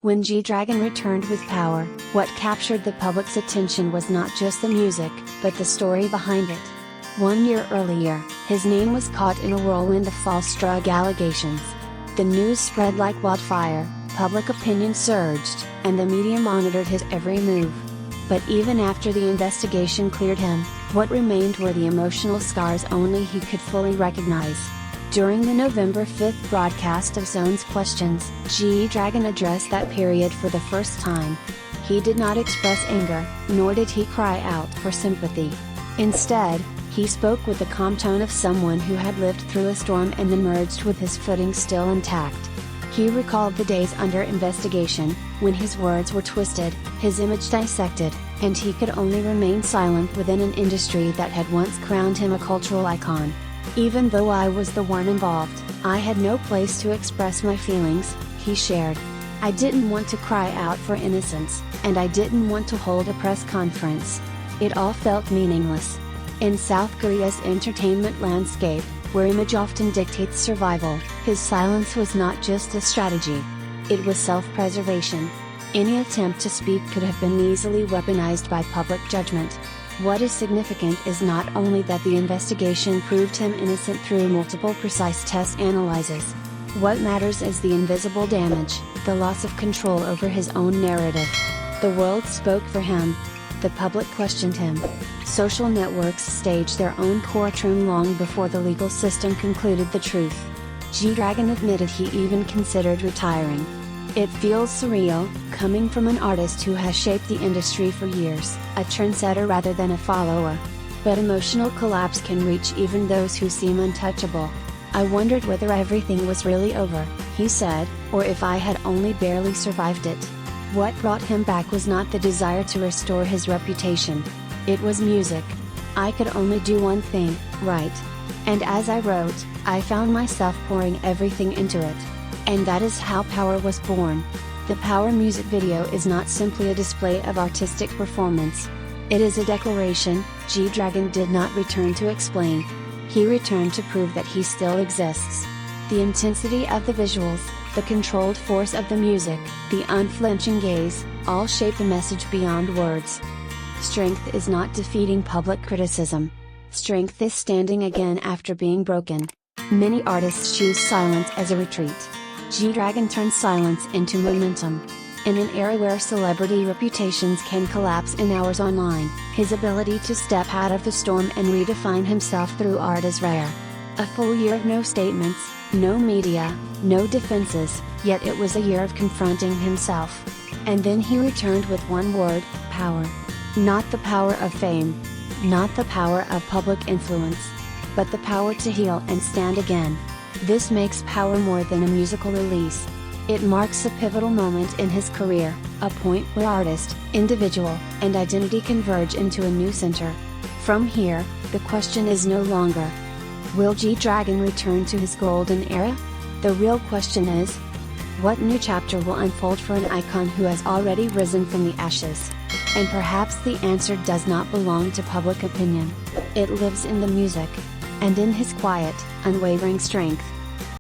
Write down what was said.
When G-Dragon returned with power, what captured the public's attention was not just the music, but the story behind it. 1 year earlier, his name was caught in a whirlwind of false drug allegations. The news spread like wildfire, public opinion surged, and the media monitored his every move. But even after the investigation cleared him, what remained were the emotional scars only he could fully recognize. During the November 5th broadcast of Zone's Questions, G-Dragon addressed that period for the first time. He did not express anger, nor did he cry out for sympathy. Instead, he spoke with the calm tone of someone who had lived through a storm and emerged with his footing still intact. He recalled the days under investigation, when his words were twisted, his image dissected, and he could only remain silent within an industry that had once crowned him a cultural icon. Even though I was the one involved, I had no place to express my feelings, he shared. I didn't want to cry out for innocence, and I didn't want to hold a press conference. It all felt meaningless. In South Korea's entertainment landscape, where image often dictates survival, his silence was not just a strategy. It was self-preservation. Any attempt to speak could have been easily weaponized by public judgment. What is significant is not only that the investigation proved him innocent through multiple precise test analyses. What matters is the invisible damage, the loss of control over his own narrative. The world spoke for him. The public questioned him. Social networks staged their own courtroom long before the legal system concluded the truth. G-Dragon admitted he even considered retiring. It feels surreal, coming from an artist who has shaped the industry for years, a trendsetter rather than a follower. But emotional collapse can reach even those who seem untouchable. I wondered whether everything was really over, he said, or if I had only barely survived it. What brought him back was not the desire to restore his reputation. It was music. I could only do one thing, write. And as I wrote, I found myself pouring everything into it. And that is how Power was born. The Power music video is not simply a display of artistic performance. It is a declaration. G-Dragon did not return to explain. He returned to prove that he still exists. The intensity of the visuals, the controlled force of the music, the unflinching gaze, all shape a message beyond words. Strength is not defeating public criticism. Strength is standing again after being broken. Many artists choose silence as a retreat. G-Dragon turned silence into momentum. In an era where celebrity reputations can collapse in hours online, his ability to step out of the storm and redefine himself through art is rare. A full year of no statements, no media, no defenses, yet it was a year of confronting himself. And then he returned with one word: power. Not the power of fame. Not the power of public influence. But the power to heal and stand again. This makes Power more than a musical release. It marks a pivotal moment in his career, a point where artist, individual, and identity converge into a new center. From here, the question is no longer, will G-Dragon return to his golden era? The real question is, what new chapter will unfold for an icon who has already risen from the ashes? And perhaps the answer does not belong to public opinion. It lives in the music. And in his quiet, unwavering strength.